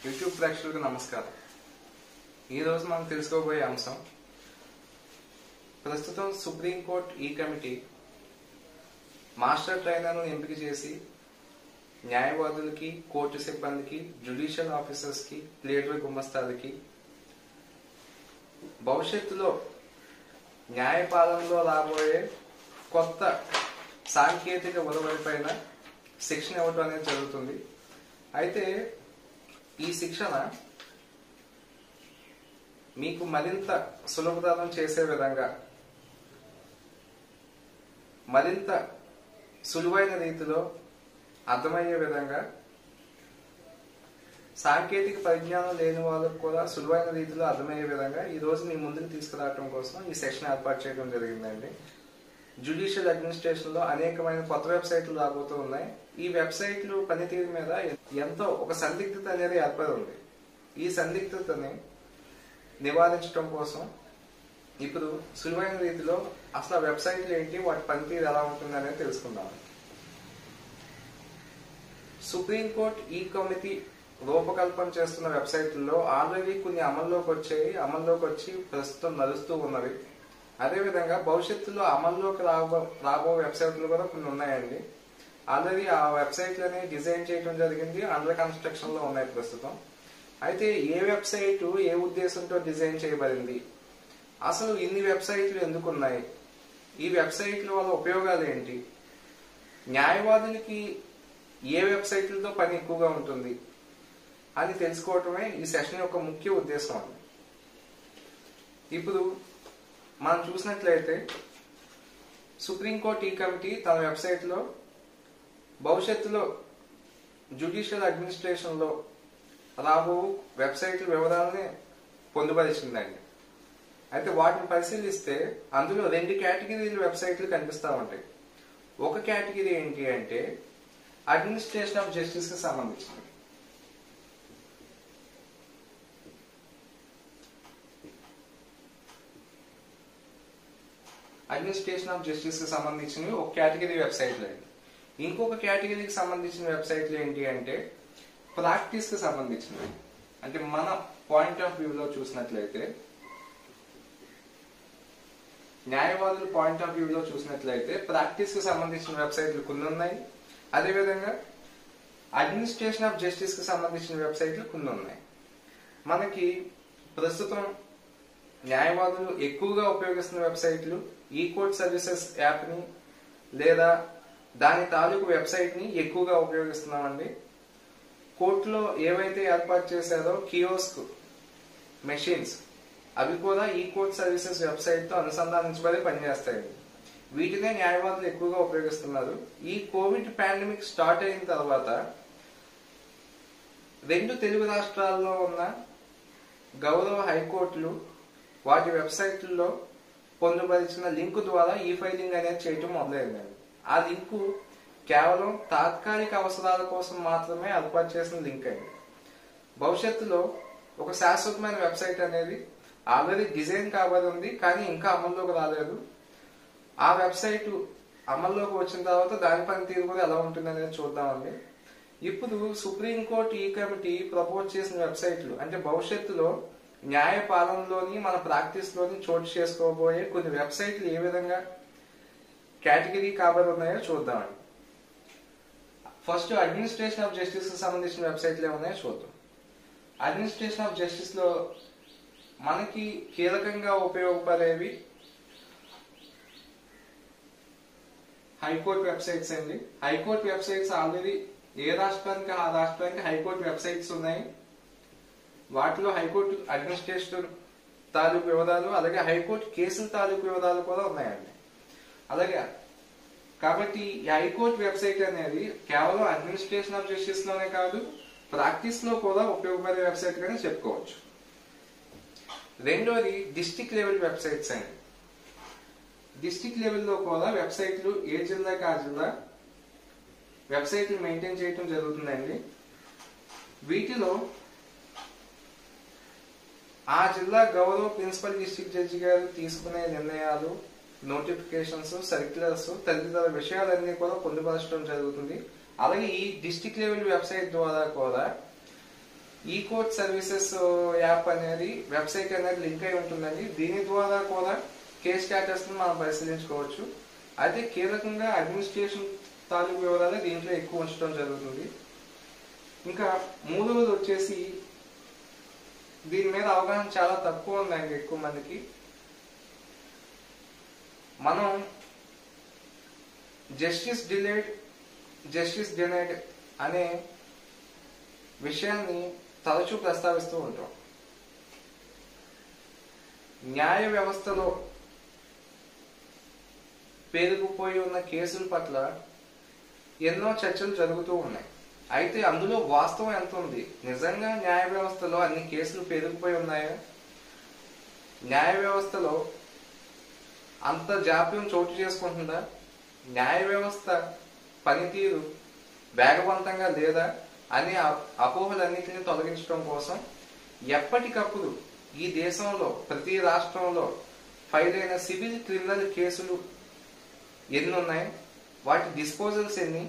YouTube ప్రేక్షకులకు నమస్కారం. ఈరోజు మనం తెలుసుకోబోయే అంశం, ప్రస్తుతం సుప్రీంకోర్టు ఈ కమిటీ మాస్టర్ ట్రైనర్ను ఎంపిక చేసి న్యాయవాదులకి, కోర్టు సిబ్బందికి, జ్యుడిషియల్ ఆఫీసర్స్కి, లీడర్ గుమస్తాలకి భవిష్యత్తులో న్యాయపాలనలో రాబోయే కొత్త సాంకేతిక ఉలవలపైన శిక్షణ ఇవ్వడం అనేది జరుగుతుంది. అయితే ఈ శిక్షణ మీకు మరింత సులభతరం చేసే విధంగా, మరింత సులువైన రీతిలో అర్థమయ్యే విధంగా, సాంకేతిక పరిజ్ఞానం లేని వాళ్ళకు కూడా సులువైన రీతిలో అర్థమయ్యే విధంగా ఈ రోజు మీ ముందుకు తీసుకురావడం కోసం ఈ సెషన్ ఏర్పాటు చేయడం జరిగిందండి. జ్యుడిషియల్ అడ్మినిస్ట్రేషన్ లో అనేకమైన కొత్త వెబ్సైట్లు రాబోతూ ఉన్నాయి. ఈ వెబ్సైట్లు పనితీరు మీద ఎంతో ఒక సందిగ్ధత అనేది ఏర్పడి ఉంది. ఈ సందిగ్ధతని నివారించడం కోసం ఇప్పుడు సులువైన రీతిలో అసలు వెబ్సైట్లు ఏంటి, వాటి పనితీరు ఎలా ఉంటుంది అనేది తెలుసుకుందాం. సుప్రీంకోర్టు ఈ కమిటీ రూపకల్పన చేస్తున్న వెబ్సైట్లలో ఆల్రెడీ కొన్ని అమల్లోకి వచ్చి ప్రస్తుతం నడుస్తూ ఉన్నవి. అదేవిధంగా భవిష్యత్తులో అమల్లోకి రాబో వెబ్సైట్లు కూడా కొన్ని ఉన్నాయండి. ఆల్రెడీ ఆ వెబ్సైట్లని డిజైన్ చేయడం జరిగింది, అండర్ కన్స్ట్రక్షన్ లో ఉన్నాయి ప్రస్తుతం. అయితే ఏ వెబ్సైట్ ఏ ఉద్దేశంతో డిజైన్ చేయబడింది, అసలు ఇన్ని వెబ్సైట్లు ఎందుకు ఉన్నాయి, ఈ వెబ్సైట్ల వల్ల ఉపయోగాలు ఏంటి, న్యాయవాదులకి ఏ వెబ్సైట్లతో పని ఎక్కువగా ఉంటుంది అని తెలుసుకోవటమే ఈ సెషన్ యొక్క ముఖ్య ఉద్దేశం అండి. ఇప్పుడు మనం చూసినట్లయితే సుప్రీంకోర్టు ఈ కమిటీ తన వెబ్సైట్ లో భవిష్యత్తులో జ్యుడిషియల్ అడ్మినిస్ట్రేషన్ లో రాబో వెబ్సైట్ల వివరాలని పొందుపరిచిందండి. అయితే వాటిని పరిశీలిస్తే అందులో 2 కేటగిరీల వెబ్సైట్లు కనిపిస్తూ ఉంటాయి. ఒక కేటగిరీ ఏంటి అంటే అడ్మినిస్ట్రేషన్ ఆఫ్ జస్టిస్ కి సంబంధించింది. అడ్మినిస్ట్రేషన్ ఆఫ్ జస్టిస్ కి సంబంధించినవి ఒక కేటగిరీ వెబ్సైట్లు అండి. ఇంకొక కేటగిరీకి సంబంధించిన వెబ్సైట్లు ఏంటి అంటే ప్రాక్టీస్ కి సంబంధించినవి. అంటే మన పాయింట్ ఆఫ్ వ్యూలో చూసినట్లయితే, న్యాయవాదుల పాయింట్ ఆఫ్ వ్యూలో చూసినట్లయితే ప్రాక్టీస్ కి సంబంధించిన వెబ్సైట్లు కొన్ని ఉన్నాయి. అదేవిధంగా అడ్మినిస్ట్రేషన్ ఆఫ్ జస్టిస్ కి సంబంధించిన వెబ్సైట్లు కొన్ని ఉన్నాయి. మనకి ప్రస్తుతం న్యాయవాదులు ఎక్కువగా ఉపయోగిస్తున్న వెబ్సైట్లు ఈ కోర్ట్ సర్వీసెస్ యాప్ ని లేదా దాని తాలూకు వెబ్సైట్ ని ఎక్కువగా ఉపయోగిస్తున్నామండి. కోర్టులో ఏవైతే ఏర్పాటు చేశారో కియోస్క్ మెషిన్స్, అవి కూడా ఈ కోర్ట్ సర్వీసెస్ వెబ్సైట్ తో అనుసంధానించబడి పనిచేస్తాయండి. వీటినే న్యాయవాదులు ఎక్కువగా ఉపయోగిస్తున్నారు. ఈ కోవిడ్ పాండమిక్ స్టార్ట్ అయిన తర్వాత 2 తెలుగు రాష్ట్రాల్లో ఉన్న గౌరవ హైకోర్టులు వాటి వెబ్సైట్లలో పొందుపరిచిన లింకు ద్వారా ఈ ఫైలింగ్ అనేది చేయటం మొదలైందండి. ఆ లింకు కేవలం తాత్కాలిక అవసరాల కోసం మాత్రమే ఏర్పాటు చేసిన లింక్ అండి. భవిష్యత్తులో ఒక శాశ్వతమైన వెబ్సైట్ అనేది ఆల్రెడీ డిజైన్ కాబడి ఉంది, కానీ ఇంకా అమల్లోకి రాలేదు. ఆ వెబ్సైట్ అమల్లోకి వచ్చిన తర్వాత దాని పనితీరు కూడా ఎలా ఉంటుంది అనేది చూద్దామండి. ఇప్పుడు సుప్రీంకోర్టు ఈ కమిటీ ప్రపోజ్ చేసిన వెబ్సైట్లు అంటే భవిష్యత్తులో న్యాయ పాలనలోని మన ప్రాక్టీస్ లోని చోటు చేసుకోబోయే కొన్ని వెబ్సైట్లు ఏ విధంగా కేటగిరీ కాబడి ఉన్నాయో చూద్దామండి. ఫస్ట్ అడ్మినిస్ట్రేషన్ ఆఫ్ జస్టిస్ కి సంబంధించిన వెబ్సైట్లు ఏమున్నాయో చూద్దాం. అడ్మినిస్ట్రేషన్ ఆఫ్ జస్టిస్ లో మనకి కీలకంగా ఉపయోగపడేవి హైకోర్టు వెబ్సైట్స్ అండి. హైకోర్టు వెబ్సైట్స్ ఆల్రెడీ ఏ రాష్ట్రానికి ఆ రాష్ట్రానికి హైకోర్టు వెబ్సైట్స్ ఉన్నాయి. వాటిలో హైకోర్టు అడ్మినిస్ట్రేషన్ తాలూకు వివరాలు, అలాగే హైకోర్టు కేసుల తాలూకు వివరాలు కూడా ఉన్నాయండి. అలాగే కాబట్టి ఈ హైకోర్టు వెబ్సైట్ అనేది కేవలం అడ్మినిస్ట్రేషన్ ఆఫ్ జస్టిస్ లోనే కాదు, ప్రాక్టీస్ లో కూడా ఉపయోగపడే వెబ్సైట్ గానే చెప్పుకోవచ్చు. రెండోది డిస్ట్రిక్ట్ లెవెల్ వెబ్సైట్స్ అండి. డిస్ట్రిక్ట్ లెవెల్లో కూడా వెబ్సైట్లు ఏ జిల్లాకి ఆ జిల్లా వెబ్సైట్లు మెయింటైన్ చేయడం జరుగుతుందండి. వీటిలో ఆ జిల్లా గౌరవ ప్రిన్సిపల్ డిస్ట్రిక్ట్ జడ్జి గారు తీసుకునే నిర్ణయాలు, నోటిఫికేషన్స్, సర్క్యులర్స్ తదితర విషయాలన్నీ కూడా పొందుపరచడం జరుగుతుంది. అలాగే ఈ డిస్ట్రిక్ట్ లెవెల్ వెబ్సైట్ ద్వారా కూడా ఈ కోర్ట్ సర్వీసెస్ యాప్ అనేది వెబ్సైట్ అనేది లింక్ అయి ఉంటుందండి. దీని ద్వారా కూడా కేస్ స్టేటస్ ను మనం పరిశీలించుకోవచ్చు. అయితే కీలకంగా అడ్మినిస్ట్రేషన్ తాలూకు వివరాలు దీంట్లో ఎక్కువ ఉంచడం జరుగుతుంది. ఇంకా మూడవది వచ్చేసి దీని మీద అవగాహన చాలా తక్కువ ఉందండి ఎక్కువ మందికి. మనం జస్టిస్ డిలేడ్, జస్టిస్ డినైడ్ అనే విషయాన్ని తరచూ ప్రస్తావిస్తూ ఉంటాం. న్యాయ వ్యవస్థలో పేరుకుపోయి ఉన్న కేసుల పట్ల ఎన్నో చర్చలు జరుగుతూ ఉన్నాయి. అయితే అందులో వాస్తవం ఎంత ఉంది? నిజంగా న్యాయ వ్యవస్థలో అన్ని కేసులు పేరుకుపోయి ఉన్నాయా? న్యాయ వ్యవస్థలో అంత జాప్యం చోటు చేసుకుంటుందా? న్యాయ వ్యవస్థ పనితీరు వేగవంతంగా లేదా అనే అపోహలన్నింటినీ తొలగించడం కోసం ఎప్పటికప్పుడు ఈ దేశంలో ప్రతి రాష్ట్రంలో ఫైల్ అయిన సివిల్, క్రిమినల్ కేసులు ఎన్ని ఉన్నాయి, వాటి డిస్పోజల్స్ ఎన్ని,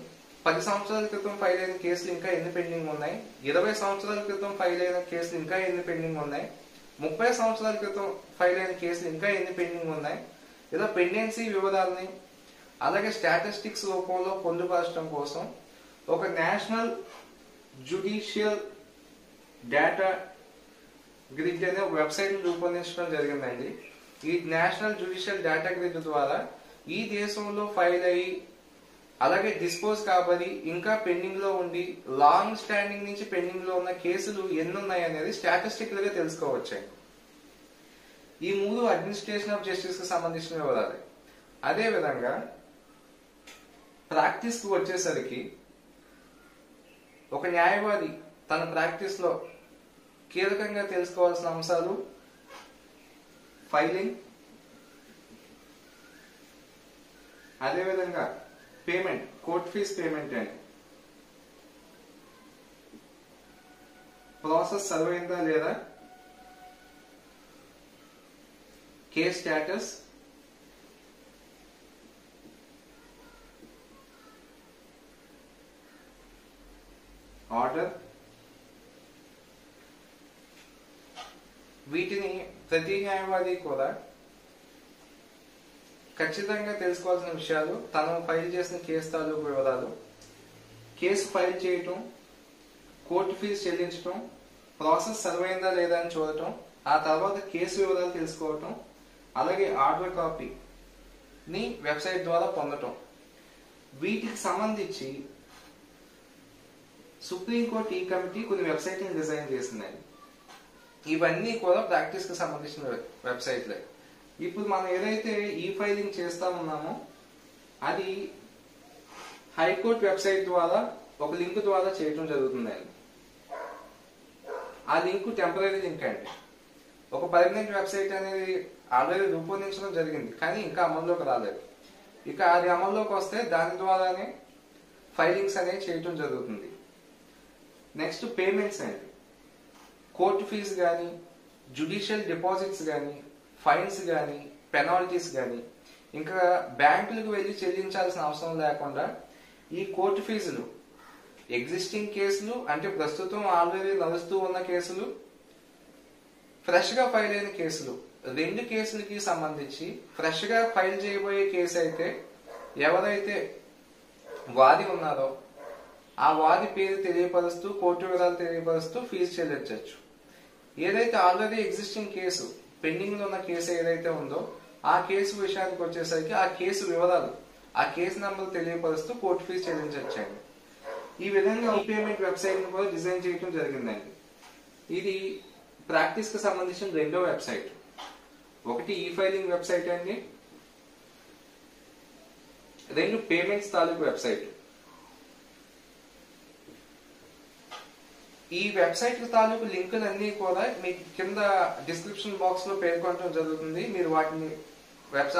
10 సంవత్సరాల క్రితం ఫైల్ అయిన కేసులు ఇంకా ఎన్ని పెండింగ్ ఉన్నాయి, 20 సంవత్సరాల క్రితం ఫైల్ అయిన కేసులు ఇంకా ఎన్ని పెండింగ్ ఉన్నాయి, 30 సంవత్సరాల క్రితం ఫైల్ అయిన కేసులు ఇంకా ఎన్ని పెండింగ్ ఉన్నాయి, ఇలా పెండెన్సీ వివరాలని అలాగే స్టాటిస్టిక్స్ రూపంలో పొందుపరచడం కోసం ఒక నేషనల్ జ్యుడిషియల్ డేటా గ్రిడ్ అనే వెబ్సైట్ రూపొందించడం జరిగిందండి. ఈ నేషనల్ జ్యుడిషియల్ డేటా గ్రిడ్ ద్వారా ఈ దేశంలో ఫైల్ అయ్యి అలాగే డిస్పోజ్ కాబడి ఇంకా పెండింగ్ లో ఉండి లాంగ్ స్టాండింగ్ నుంచి పెండింగ్ లో ఉన్న కేసులు ఎన్ని ఉన్నాయి అనేది స్టాటిస్టికల్ గా తెలుసుకోవచ్చు. ఈ 3 అడ్మినిస్ట్రేషన్ ఆఫ్ జస్టిస్ కు సంబంధించిన వివరాలు. అదే విధంగా ప్రాక్టీస్ కు వచ్చేసరికి ఒక న్యాయవాది తన ప్రాక్టీస్ లో కీలకంగా తెలుసుకోవాల్సిన అంశాలు ఫైలింగ్, అదేవిధంగా పేమెంట్, కోర్ట్ ఫీజ్ పేమెంట్ అండి, ప్రాసెస్ సర్వైందా లేదా, కేస్ స్టేటస్, ఆర్డర్. వీటిని ప్రతి న్యాయవాది కూడా ఖచ్చితంగా తెలుసుకోవాల్సిన విషయాలు. తను ఫైల్ చేసిన కేసు తాలూకు వివరాలు, కేసు ఫైల్ చేయటం, కోర్టు ఫీజు చెల్లించటం, ప్రాసెస్ సర్వైందా లేదా అని చూడటం, ఆ తర్వాత కేసు వివరాలు తెలుసుకోవటం, అలాగే ఆర్డర్ కాపీని వెబ్సైట్ ద్వారా పొందటం. వీటికి సంబంధించి సుప్రీంకోర్టు ఈ కమిటీ కొన్ని వెబ్సైట్ ని డిజైన్ చేసిందండి. ఇవన్నీ కూడా ప్రాక్టీస్ కి సంబంధించిన వెబ్సైట్లే. ఇప్పుడు మనం ఏదైతే ఈ ఫైలింగ్ చేస్తా ఉన్నామో అది హైకోర్టు వెబ్సైట్ ద్వారా ఒక లింక్ ద్వారా చేయడం జరుగుతుందండి. ఆ లింక్ టెంపరీ లింక్ అండి. ఒక పర్మనెంట్ వెబ్సైట్ అనేది ఆల్రెడీ రూపొందించడం జరిగింది కానీ ఇంకా అమల్లోకి రాలేదు. ఇక అది అమల్లోకి వస్తే దాని ద్వారానే ఫైలింగ్స్ అనేవి చేయటం జరుగుతుంది. నెక్స్ట్ పేమెంట్స్ అండి. కోర్టు ఫీజు కానీ, జ్యుడిషియల్ డిపాజిట్స్ కానీ, ఫైన్స్ కానీ, పెనాల్టీస్ కానీ, ఇంకా బ్యాంకులకు వెళ్ళి చెల్లించాల్సిన అవసరం లేకుండా ఈ కోర్టు ఫీజులు ఎగ్జిస్టింగ్ కేసులు అంటే ప్రస్తుతం ఆల్రెడీ నడుస్తూ ఉన్న కేసులు, ఫ్రెష్ గా ఫైల్ అయిన కేసులు, 2 కేసులకి సంబంధించి ఫ్రెష్ గా ఫైల్ చేయబోయే కేసు అయితే ఎవరైతే వాది ఉన్నారో ఆ వాది పేరు తెలియపరుస్తూ, కోర్టు వివరాలు తెలియపరుస్తూ ఫీజు చెల్లించవచ్చు. ఏదైతే ఆల్రెడీ ఎగ్జిస్టింగ్ కేసు, పెండింగ్ లో ఉన్న కేసు ఏదైతే ఉందో ఆ కేసు విషయానికి వచ్చేసరికి ఆ కేసు వివరాలు, ఆ కేసు నంబర్ తెలియపరుస్తూ కోర్టు ఫీజు చెల్లించవచ్చండి. ఈ విధంగా ఈ పేమెంట్ వెబ్సైట్ ను కూడా డిజైన్ చేయడం జరిగిందండి. ఇది ప్రాక్టీస్ కి సంబంధించిన 2వ వెబ్సైట్. ఒకటి ఈ ఫైలింగ్ వెబ్సైట్ అండి, 2 పేమెంట్స్ తాలూకు వెబ్సైట్. ఈ వెబ్సైట్ తాలూకు లింకులన్నీ కూడా మీకు కింద డిస్క్రిప్షన్ బాక్స్ లో పేర్కొనడం జరుగుతుంది. మీరు వాటిని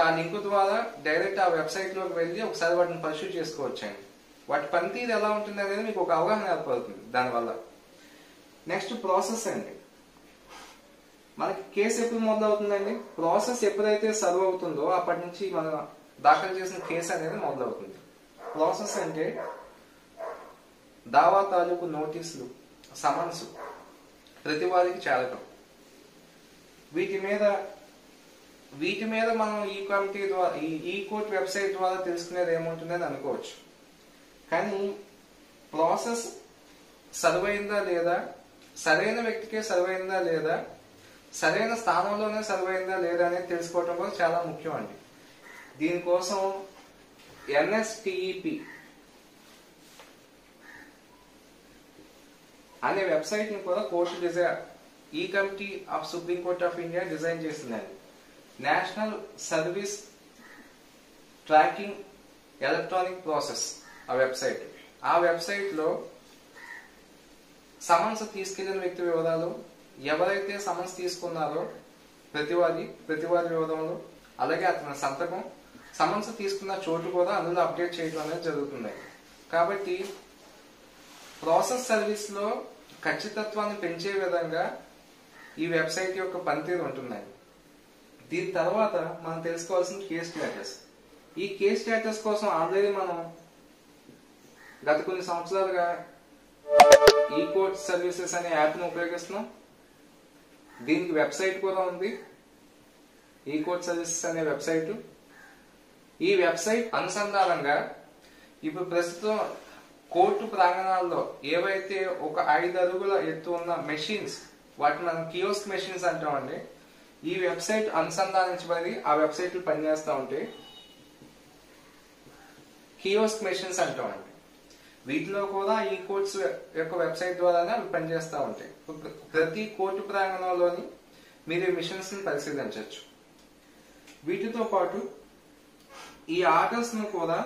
ఆ లింక్ ద్వారా డైరెక్ట్ ఆ వెబ్సైట్ లోకి వెళ్ళి ఒకసారి వాటిని పర్సూ చేసుకోవచ్చండి. వాటి పనితీరు ఎలా ఉంటుంది అనేది మీకు ఒక అవగాహన ఏర్పడుతుంది దానివల్ల. నెక్స్ట్ ప్రాసెస్ అండి. మనకి కేసు ఎప్పుడు మొదలవుతుందండి? ప్రాసెస్ ఎప్పుడైతే సర్వ్ అవుతుందో అప్పటి నుంచి మనం దాఖలు చేసిన కేసు అనేది మొదలవుతుంది. ప్రాసెస్ అంటే దావా తాలూకు నోటీసులు, సమన్స్, ప్రతివాదికి చేరటం. వీటి మీద మనం ఈ కమిటీ ద్వారా ఈ కోర్టు వెబ్సైట్ ద్వారా తెలుసుకునేది ఏముంటుందని అనుకోవచ్చు. కానీ ప్రాసెస్ సర్వ్ అయిందా లేదా, సరైన వ్యక్తికే సర్వ్ అయిందా లేదా, సరైన స్థానంలోనే సర్వ్ అయిందా లేదా అనేది తెలుసుకోవడం కూడా చాలా ముఖ్యం అండి. దీనికోసం NSTEP అనే వెబ్సైట్ ని కూడా కోర్టు ఈ committee of Supreme Court of India design చేసిందండి. National service tracking electronic process ఆ వెబ్సైట్ లో సమన్స్ తీసుకెళ్లిన వ్యక్తి వివరాలు, ఎవరైతే సమన్స్ తీసుకున్నారో ప్రతివాది వివరాలు, అలాగే అతని సంతకం, సమన్స్ తీసుకున్న చోటు కూడా అందులో అప్డేట్ చేయడం అనేది జరుగుతుంది. కాబట్టి ప్రాసెస్ సర్వీస్ లో ఖచ్చితత్వాన్ని పెంచే విధంగా ఈ వెబ్సైట్ యొక్క పనితీరు ఉంటుందండి. దీని తర్వాత మనం తెలుసుకోవాల్సిన కేస్ స్టేటస్. ఈ కేస్ స్టేటస్ కోసం ఆల్రెడీ మనం గత కొన్ని సంవత్సరాలుగా ఈ కోర్ట్ సర్వీసెస్ అనే యాప్ ను ఉపయోగిస్తున్నాం. దీనికి వెబ్సైట్ కూడా ఉంది, ఈ కోర్ట్ సర్వీసెస్ అనే వెబ్సైట్. ఈ వెబ్సైట్ అనుసంధానంగా ఇప్పుడు ప్రస్తుతం కోర్టు ప్రాంగణాల్లో ఏవైతే ఒక 5 అడుగుల ఎత్తు ఉన్న మెషిన్స్, వాటిని మనం కియోస్క్ మెషిన్స్ అంటామండి, ఈ వెబ్సైట్ అనుసంధానించబడి ఆ వెబ్సైట్లు పనిచేస్తూ ఉంటాయి. కియోస్క్ మెషిన్స్ అంటామండి. వీటిలో కూడా ఈ కోర్ట్స్ యొక్క వెబ్సైట్ ద్వారానే అవి పనిచేస్తూ ఉంటాయి. ప్రతి కోర్టు ప్రాంగణంలోని మీరు ఈ మిషన్స్ ని పరిశీలించవచ్చు. వీటితో పాటు ఈ ఆర్డర్స్ ను కూడా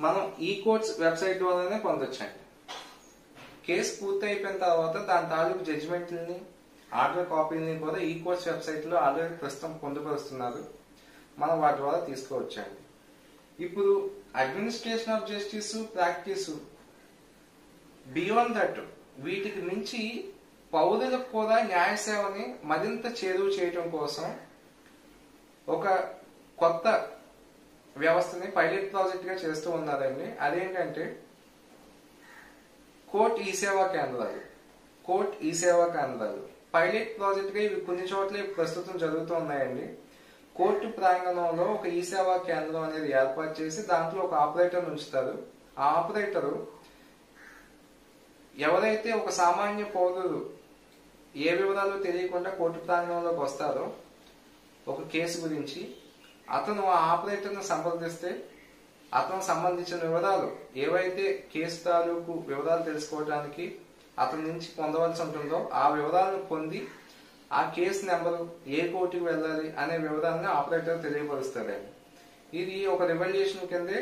మనం ఈ కోర్ట్స్ వెబ్సైట్ ద్వారానే పొందొచ్చండి. కేసు పూర్తి అయిపోయిన తర్వాత దాని తాలూకు జడ్జిమెంట్లని, ఆర్డర్ కాపీని కూడా ఈ కోర్ట్స్ వెబ్సైట్ లో ఆల్రెడీ ప్రస్తుతం పొందుపరుస్తున్నారు. మనం వాటి ద్వారా తీసుకోవచ్చండి. ఇప్పుడు administration of justice practice beyond that, వీటికి మించి పౌరులకు కూడా న్యాయ సేవని మరింత చేరువ చేయడం కోసం ఒక కొత్త వ్యవస్థని పైలట్ ప్రాజెక్ట్ గా చేస్తూ ఉన్నారండి. అదేంటంటే కోర్ట్ ఈ సేవా కేంద్రాలు పైలట్ ప్రాజెక్ట్ గా ఇవి కొన్ని చోట్ల ప్రస్తుతం జరుగుతూ ఉన్నాయండి. కోర్టు ప్రాంగణంలో ఒక ఈ సేవా కేంద్రం అనేది ఏర్పాటు చేసి దాంట్లో ఒక ఆపరేటర్ ఉంచుతారు. ఆ ఆపరేటరు ఎవరైతే ఒక సామాన్య పౌరుడు ఏ వివరాలు తెలియకుండా కోర్టు ప్రాంగణంలోకి వస్తారో ఒక కేసు గురించి, అతను ఆ ఆపరేటర్ను సంప్రదిస్తే అతను సంబంధించిన వివరాలు ఏవైతే కేసు తాలూకు వివరాలు తెలుసుకోవడానికి అతని నుంచి పొందవలసి ఉంటుందో ఆ వివరాలను పొంది ఆ కేసు నెంబరు, ఏ కోర్టుకు వెళ్ళాలి అనే వివరాలను ఆపరేటర్ తెలియపరుస్తారండి. ఇది ఒక రివల్యూషన్ కిందే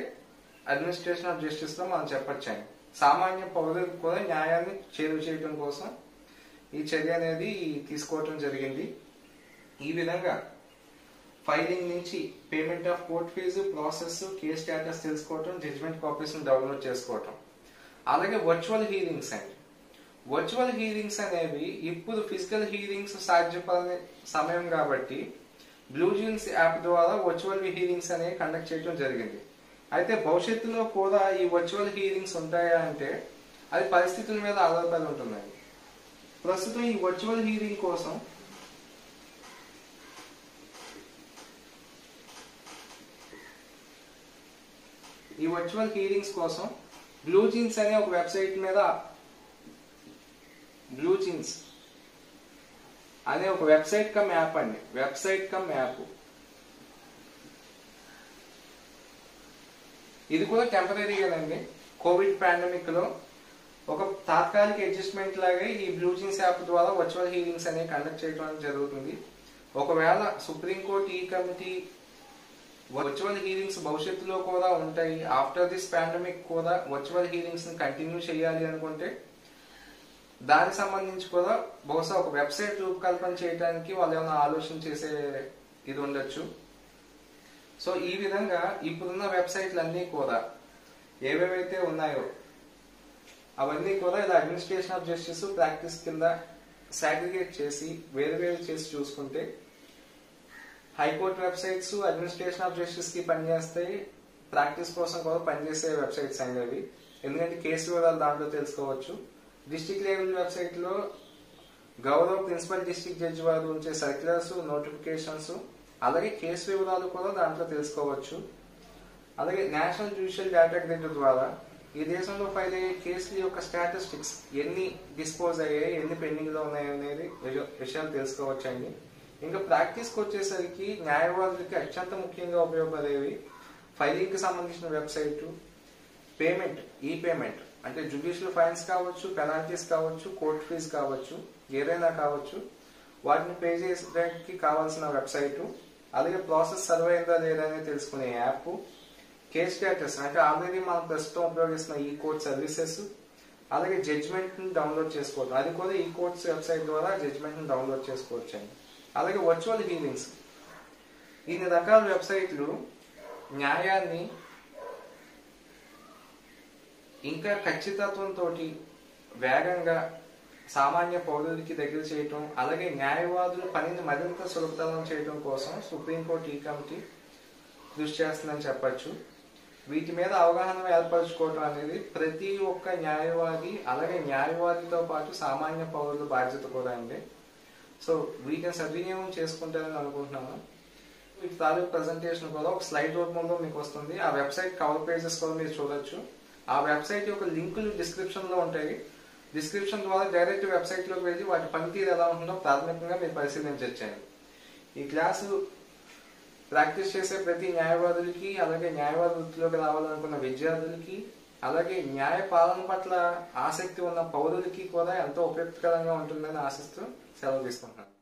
అడ్మినిస్ట్రేషన్ ఆఫ్ జస్టిస్ లో మనం చెప్పొచ్చండి. సామాన్య పౌరులకు కూడా న్యాయాన్ని చేరువ చేయడం కోసం ఈ చర్య అనేది తీసుకోవటం జరిగింది. ఈ విధంగా ఫైలింగ్ నుంచి payment of court fee, process, case status తెలుసుకోవటం, జడ్జిమెంట్ కాపీస్ డౌన్లోడ్ చేసుకోవటం, అలాగే వర్చువల్ హీరింగ్స్ అండి. వర్చువల్ హీరింగ్స్ అనేవి ఇప్పుడు ఫిజికల్ హీరింగ్స్ సాధ్యపడని సమయం కాబట్టి బ్లూ జీన్స్ యాప్ ద్వారా వర్చువల్ హీరింగ్స్ అనేవి కండక్ట్ చేయడం జరిగింది. అయితే భవిష్యత్తులో కూడా ఈ వర్చువల్ హీరింగ్స్ ఉంటాయా అంటే అది పరిస్థితుల మీద ఆధారపడి ఉంటుందండి. ప్రస్తుతం ఈ వర్చువల్ హీరింగ్ కోసం బ్లూ జీన్స్ అనే ఒక వెబ్సైట్ మీద అనే ఒక వెబ్సైట్ కమ్ యాప్ అండి. ఇది కూడా టెంపరీగానండి. కోవిడ్ పాండమిక్ లో ఒక తాత్కాలిక అడ్జస్ట్మెంట్ లాగా ఈ బ్లూ జీన్స్ యాప్ ద్వారా వర్చువల్ హీరింగ్స్ అనేవి కండక్ట్ చేయడం జరుగుతుంది. ఒకవేళ సుప్రీంకోర్టు ఈ కమిటీ వర్చువల్ హీరింగ్స్ భవిష్యత్తులో కూడా ఉంటాయి, ఆఫ్టర్ దిస్ పాండమిక్ కూడా వర్చువల్ హీరింగ్స్ ని కంటిన్యూ చేయాలి అనుకుంటే దానికి సంబంధించి కూడా బహుశా ఒక వెబ్సైట్ రూపకల్పన చేయడానికి వాళ్ళు ఏమైనా ఆలోచన చేసే ఇది ఉండొచ్చు. సో ఈ విధంగా ఇప్పుడున్న వెబ్సైట్లు అన్ని కూడా ఏవేవైతే ఉన్నాయో అవన్నీ కూడా ఇలా అడ్మినిస్ట్రేషన్ ఆఫ్ జస్టిస్ ప్రాక్టీస్ కింద సాగ్రిగేట్ చేసి వేరు చేసి చూసుకుంటే high court websites administration of justice కి పనిచేస్తాయి, ప్రాక్టీస్ కోసం కూడా పనిచేసే వెబ్సైట్స్ అనేవి. ఎందుకంటే కేసు వివరాలు దాంట్లో తెలుసుకోవచ్చు. డిస్ట్రిక్ట్ లెవెల్ వెబ్సైట్ లో గౌరవ ప్రిన్సిపల్ డిస్ట్రిక్ట్ జడ్జి వారు ఉంచే సర్క్యులర్స్, నోటిఫికేషన్స్, అలాగే కేసు వివరాలు కూడా దాంట్లో తెలుసుకోవచ్చు. అలాగే నేషనల్ జ్యుడిషియల్ డేటా గ్రిడ్ ద్వారా ఈ దేశంలో ఫైల్ అయ్యే కేసుల యొక్క స్టాటిస్టిక్స్, ఎన్ని డిస్పోజ్ అయ్యాయి, ఎన్ని పెండింగ్ లో ఉన్నాయి అనేది విషయాలు తెలుసుకోవచ్చండి. ఇంకా ప్రాక్టీస్ కి వచ్చేసరికి న్యాయవాదులకి అత్యంత ముఖ్యంగా ఉపయోగపడేవి ఫైలింగ్ కి సంబంధించిన వెబ్సైట్, పేమెంట్, ఈ పేమెంట్ అంటే జ్యుడిషియల్ ఫైన్స్ కావచ్చు, పెనాల్టీస్ కావచ్చు, కోర్టు ఫీజు కావచ్చు, ఏదైనా కావచ్చు, వాటిని పే చేయడానికి కావాల్సిన వెబ్సైట్, అలాగే ప్రాసెస్ సర్వ్ అయిందా లేదా అనేది తెలుసుకునే యాప్, కేస్ స్టేటస్ అంటే ఆల్రెడీ మనం ప్రస్తుతం ఉపయోగిస్తున్న ఈ కోర్ట్ సర్వీసెస్, అలాగే జడ్జిమెంట్ ని డౌన్లోడ్ చేసుకోవచ్చు. అది కూడా ఈ కోర్ట్స్ వెబ్సైట్ ద్వారా జడ్జిమెంట్ ని డౌన్లోడ్ చేసుకోవచ్చు అండి. అలాగే వర్చువల్ హీరింగ్స్, ఇన్ని రకాల వెబ్సైట్లు న్యాయాన్ని ఇంకా ఖచ్చితత్వంతో వేగంగా సామాన్య పౌరులకి దగ్గర చేయటం, అలాగే న్యాయవాదుల పనిని మరింత సులభతరం చేయడం కోసం సుప్రీంకోర్టు ఈ కమిటీ కృషి చేస్తుందని చెప్పచ్చు. వీటి మీద అవగాహన ఏర్పరచుకోవడం అనేది ప్రతి ఒక్క న్యాయవాది, అలాగే న్యాయవాదితో పాటు సామాన్య పౌరుల బాధ్యత కూడా అండి. సో వీటిని సద్వినియోగం చేసుకుంటారని అనుకుంటున్నాను. వీటి తాలూకు ప్రెజెంటేషన్ కూడా ఒక స్లైడ్ రూపంలో మీకు వస్తుంది. ఆ వెబ్సైట్ కవర్ పేజెస్ కూడా మీరు చూడొచ్చు. ఆ వెబ్సైట్ యొక్క లింకులు డిస్క్రిప్షన్ లో ఉంటాయి. డిస్క్రిప్షన్ ద్వారా డైరెక్ట్ వెబ్సైట్ లోకి వెళ్ళి వాటి పనితీరు ఎలా ఉంటుందో ప్రాథమికంగా మీరు పరిశీలించవచ్చండి. ఈ క్లాసు ప్రాక్టీస్ చేసే ప్రతి న్యాయవాదులకి, అలాగే న్యాయవాద వృత్తిలోకి రావాలనుకున్న విద్యార్థులకి, అలాగే న్యాయ పాలన పట్ల ఆసక్తి ఉన్న పౌరులకి కూడా ఎంతో ఉపయుక్తకరంగా ఉంటుందని ఆశిస్తూ సెలవు తీసుకుంటున్నాను.